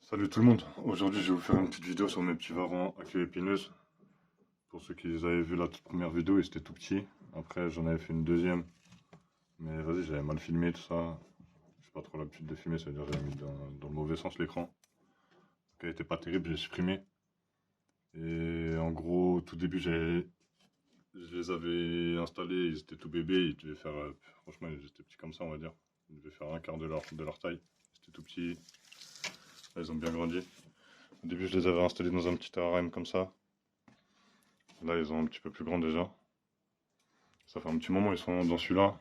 Salut tout le monde, aujourd'hui je vais vous faire une petite vidéo sur mes petits varans à queue épineuse. Pour ceux qui avaient vu la toute première vidéo, ils étaient tout petits. Après j'en avais fait une deuxième, mais vas-y j'avais mal filmé tout ça. J'ai pas trop l'habitude de filmer, c'est-à-dire j'avais mis dans le mauvais sens l'écran. Donc elle était pas terrible, j'ai supprimé. Et en gros, au tout début je les avais installés, ils étaient tout bébés, ils devaient faire, franchement ils étaient petits comme ça on va dire. Ils devaient faire un quart de leur taille. Ils étaient tout petits, là ils ont bien grandi. Au début je les avais installés dans un petit terrarium comme ça. Là, ils sont un petit peu plus grands déjà. Ça fait un petit moment, ils sont dans celui-là.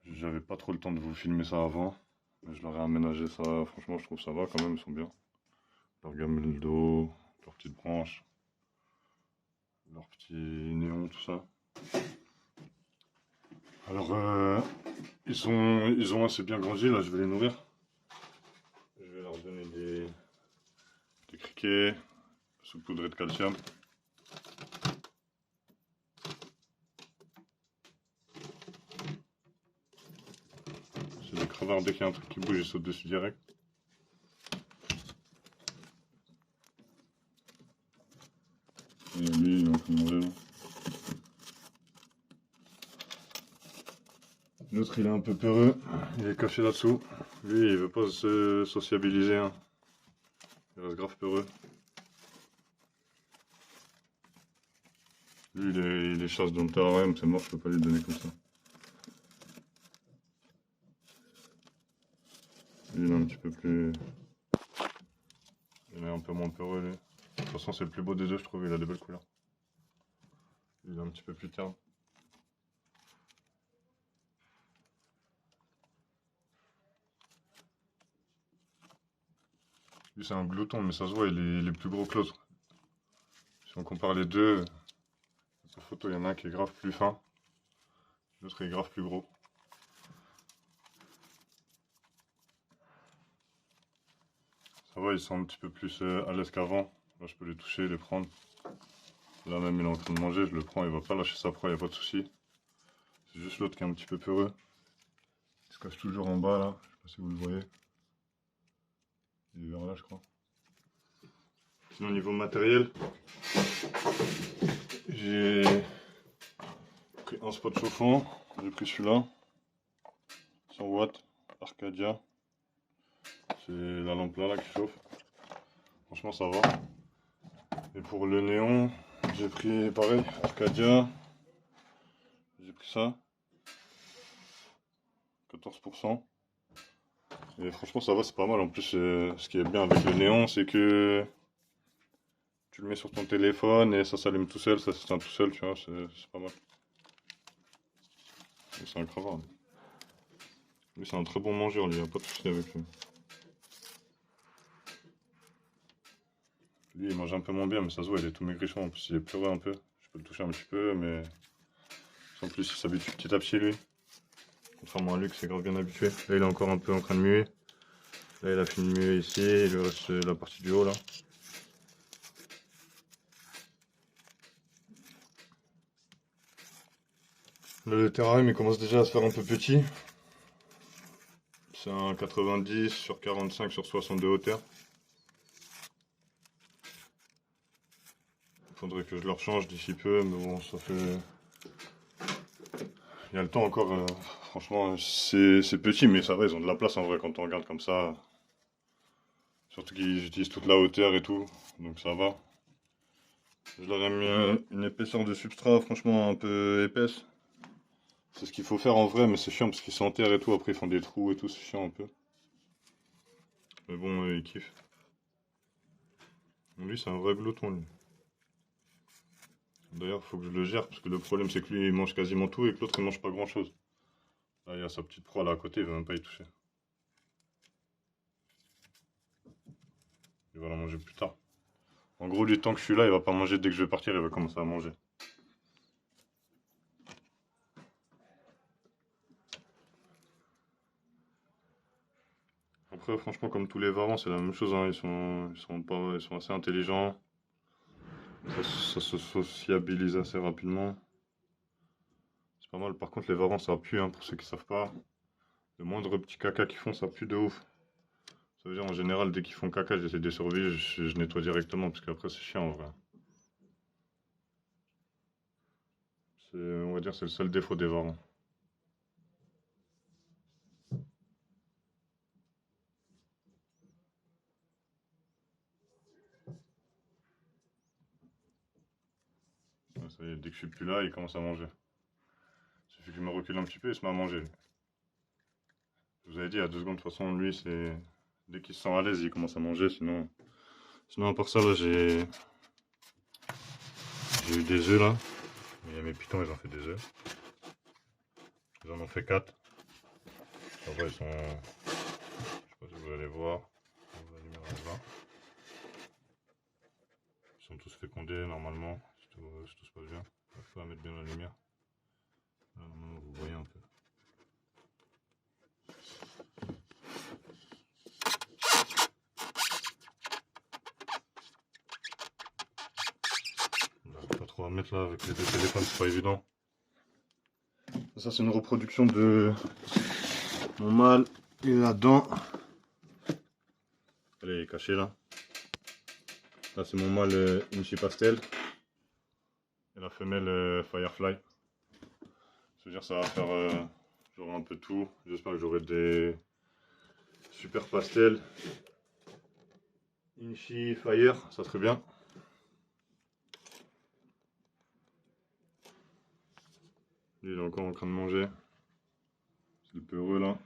J'avais pas trop le temps de vous filmer ça avant. Mais je leur ai aménagé ça. Franchement, je trouve ça va quand même, ils sont bien. Leur gamelle d'eau, leurs petites branches, leurs petits néons, tout ça. Alors, ils ont assez bien grandi. Là, je vais les nourrir. Je vais leur donner des criquets, saupoudrés de calcium. C'est des crevards, dès qu'il y a un truc qui bouge, ils sautent dessus direct. Et lui, il est en train de manger là. L'autre, il est un peu peureux, il est caché là-dessous. Lui, il veut pas se sociabiliser, hein. Il reste grave peureux. Lui, il est chasse dans le terrarium, c'est mort, je peux pas lui donner comme ça. Lui, il est un petit peu plus... Il est un peu moins peureux, lui. De toute façon, c'est le plus beau des deux, je trouve, il a des belles couleurs. Lui, il est un petit peu plus terne. Lui, c'est un glouton, mais ça se voit, il est plus gros que l'autre. Si on compare les deux, sur photo, il y en a un qui est grave plus fin. L'autre est grave plus gros. Ça va, ils sont un petit peu plus à l'aise qu'avant. Là, je peux les toucher, les prendre. Là, même, il est en train de manger, je le prends, il va pas lâcher sa proie, il n'y a pas de souci. C'est juste l'autre qui est un petit peu peureux. Il se cache toujours en bas, là. Je sais pas si vous le voyez. Il est vers là, je crois. Sinon, au niveau matériel, j'ai pris un spot chauffant. J'ai pris celui-là. 100 watts, Arcadia. C'est la lampe là qui chauffe. Franchement, ça va. Et pour le néon, j'ai pris pareil, Arcadia. J'ai pris ça. 14%. Et franchement, ça va, c'est pas mal. En plus, ce qui est bien avec le néon, c'est que tu le mets sur ton téléphone et ça s'allume tout seul, ça s'éteint tout seul, tu vois, c'est pas mal. Et c'est un crevard. Lui, c'est un très bon mangeur, lui, y a pas de souci avec lui. Lui, il mange un peu moins bien, mais ça se voit, il est tout maigrichon. En plus, il est peureux un peu. Je peux le toucher un petit peu, mais en plus, il s'habitue petit à petit, lui. Contrairement à Luc, c'est grave bien habitué. Là, il est encore un peu en train de muer. Là, il a fini de muer ici, il lui reste la partie du haut, là. Là, le terrarium, il commence déjà à se faire un peu petit. C'est un 90 sur 45 sur 60 de hauteur. Il faudrait que je leur change d'ici peu, mais bon, ça fait... Il y a le temps encore, franchement, c'est petit, mais ça va, ils ont de la place en vrai quand on regarde comme ça. Surtout qu'ils utilisent toute la hauteur et tout, donc ça va. Je leur ai mis une épaisseur de substrat, franchement, un peu épaisse. C'est ce qu'il faut faire en vrai, mais c'est chiant parce qu'ils s'enterrent et tout, après ils font des trous et tout, c'est chiant un peu. Mais bon, ils kiffent. Lui, c'est un vrai glouton, lui. D'ailleurs, faut que je le gère, parce que le problème, c'est que lui, il mange quasiment tout et que l'autre, il mange pas grand-chose. Là, il y a sa petite proie là à côté, il va même pas y toucher. Il va la manger plus tard. En gros, lui, tant que je suis là, il va pas manger. Dès que je vais partir, il va commencer à manger. Après, franchement, comme tous les varans, c'est la même chose, hein. Ils sont assez intelligents. Ça se sociabilise assez rapidement. C'est pas mal. Par contre, les varans, ça pue, hein, pour ceux qui savent pas. Le moindre petit caca qu'ils font, ça pue de ouf. Ça veut dire en général, dès qu'ils font caca, j'essaie de les surveiller, je nettoie directement parce qu'après c'est chiant en vrai. On va dire c'est le seul défaut des varans. Ouais, ça y est, dès que je suis plus là, il commence à manger. Il suffit que je me recule un petit peu et il se met à manger. Je vous avais dit il y a 2 secondes, de toute façon, lui, c'est. Dès qu'il se sent à l'aise, il commence à manger. Sinon à part ça, là, j'ai eu des œufs là. Il y a mes pitons, ils ont fait des œufs. Ils en ont fait 4. En vrai, ils sont. Je sais pas si vous allez voir. La lumière là-bas. Ils sont tous fécondés normalement, si tout se passe bien. Il faut mettre bien la lumière. Là, normalement, vous voyez un peu. Pas trop à mettre là avec les deux téléphones, c'est pas évident. Ça, c'est une reproduction de mon mâle. Il est là-dedans. Allez, il est caché là. Là, c'est mon mâle Inchi Pastel. Et la femelle Firefly. Je veux dire, ça va faire j'aurai un peu tout. J'espère que j'aurai des super pastels. Inchi Fire, ça serait bien. Lui, il est encore en train de manger. C'est le peureux là.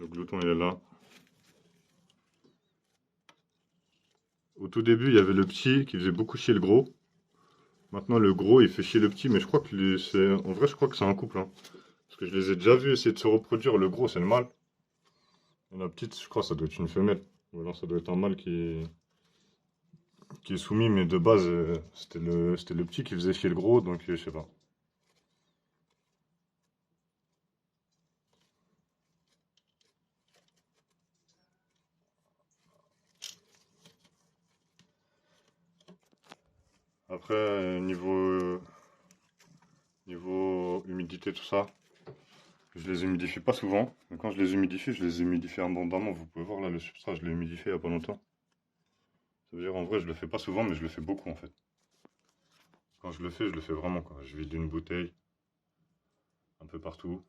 Le glouton, il est là. Au tout début, il y avait le petit qui faisait beaucoup chier le gros. Maintenant, le gros, il fait chier le petit, mais je crois que c'est. En vrai, je crois que c'est un couple. Hein. Parce que je les ai déjà vus essayer de se reproduire. Le gros, c'est le mâle. Et la petite, je crois, ça doit être une femelle. Ou alors, ça doit être un mâle qui est soumis, mais de base, c'était le petit qui faisait chier le gros, donc je sais pas. Après, niveau humidité, tout ça, je les humidifie pas souvent. Mais quand je les humidifie abondamment. Vous pouvez voir là, le substrat, je l'ai humidifié il y a pas longtemps. Ça veut dire, en vrai, je le fais pas souvent, mais je le fais beaucoup en fait. Quand je le fais vraiment quoi. Je vide une bouteille un peu partout.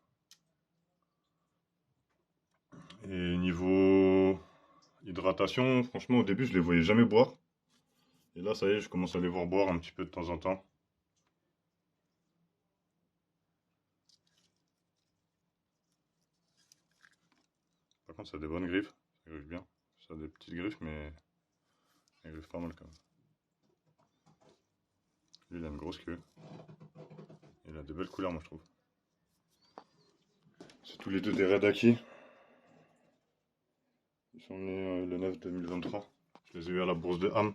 Et niveau hydratation, franchement, au début, je les voyais jamais boire. Et là, ça y est, je commence à les voir boire un petit peu de temps en temps. Par contre, ça a des bonnes griffes. Ça griffe bien. Ça a des petites griffes, mais elles griffent pas mal quand même. Lui, il a une grosse queue. Il a des belles couleurs, moi, je trouve. C'est tous les deux des Red Aki. Ils sont nés le 9 2023. Je les ai eus à la bourse de Ham.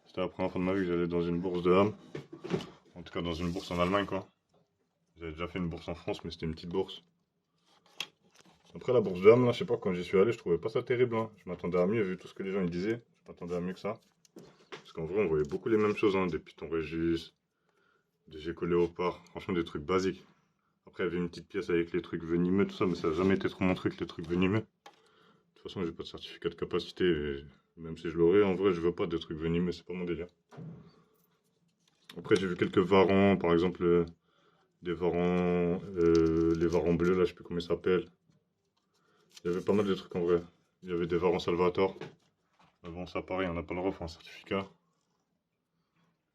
C'était la première fois de ma vie que j'allais dans une bourse de Ham. En tout cas, dans une bourse en Allemagne, quoi. J'avais déjà fait une bourse en France, mais c'était une petite bourse. Après, la bourse de Ham, là, je sais pas, quand j'y suis allé, je trouvais pas ça terrible. Hein. Je m'attendais à mieux, vu tout ce que les gens ils disaient. Je m'attendais à mieux que ça. Parce qu'en vrai, on voyait beaucoup les mêmes choses. Hein. Des pitons Régis, des geckos léopards. Franchement, des trucs basiques. Après, il y avait une petite pièce avec les trucs venimeux, tout ça, mais ça n'a jamais été trop mon truc, les trucs venimeux. De toute façon, j'ai pas de certificat de capacité. Et même si je l'aurais, en vrai, je veux pas de trucs venimeux, c'est pas mon délire. Après, j'ai vu quelques varans, par exemple, des varans, les varans bleus, là, je sais plus comment ils s'appellent. Il y avait pas mal de trucs en vrai. Il y avait des varans Salvatore. Mais bon, ça pareil, on n'a pas le droit, faut un certificat.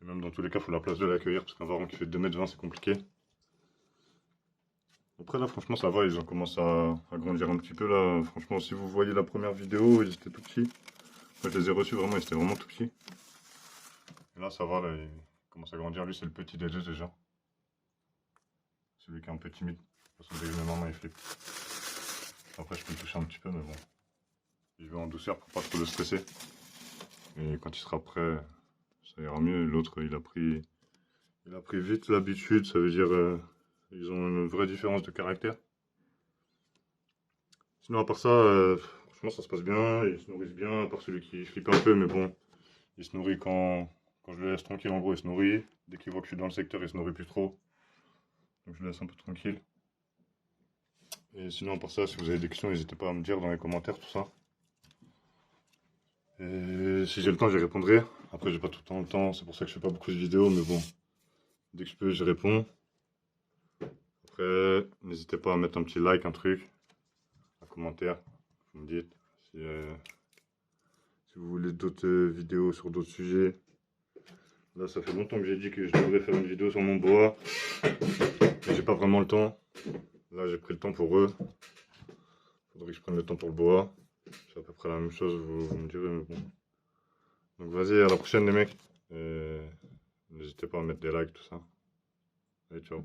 Et même dans tous les cas, il faut la place de l'accueillir, parce qu'un varan qui fait 2,20 m, c'est compliqué. Après là, franchement, ça va, ils ont commencé à grandir un petit peu là. Franchement, si vous voyez la première vidéo, ils étaient tout petits. Moi, je les ai reçus vraiment, ils étaient vraiment tout petits. Et là, ça va, là, ils commencent à grandir. Lui, c'est le petit des deux déjà. Celui qui est un peu timide. De toute façon, dès que je mets ma main, il flippe. Après, je peux le toucher un petit peu, mais bon. Je vais en douceur pour pas trop le stresser. Et quand il sera prêt, ça ira mieux. L'autre, il a pris vite l'habitude. Ça veut dire, ils ont une vraie différence de caractère. Sinon, à part ça, franchement, ça se passe bien. Ils se nourrissent bien, à part celui qui flippe un peu, mais bon, il se nourrit quand je le laisse tranquille. En gros, il se nourrit. Dès qu'il voit que je suis dans le secteur, il se nourrit plus trop. Donc, je le laisse un peu tranquille. Et sinon, à part ça, si vous avez des questions, n'hésitez pas à me dire dans les commentaires, tout ça. Et si j'ai le temps, j'y répondrai. Après, j'ai pas tout le temps, c'est pour ça que je fais pas beaucoup de vidéos, mais bon, dès que je peux, j'y réponds. Après, n'hésitez pas à mettre un petit like, un truc, un commentaire, vous me dites. Si vous voulez d'autres vidéos sur d'autres sujets. Là, ça fait longtemps que j'ai dit que je devrais faire une vidéo sur mon boa. Mais j'ai pas vraiment le temps. Là, j'ai pris le temps pour eux. Faudrait que je prenne le temps pour le boa. C'est à peu près la même chose, vous me direz, mais bon. Donc vas-y, à la prochaine les mecs. N'hésitez pas à mettre des likes, tout ça. Allez, ciao.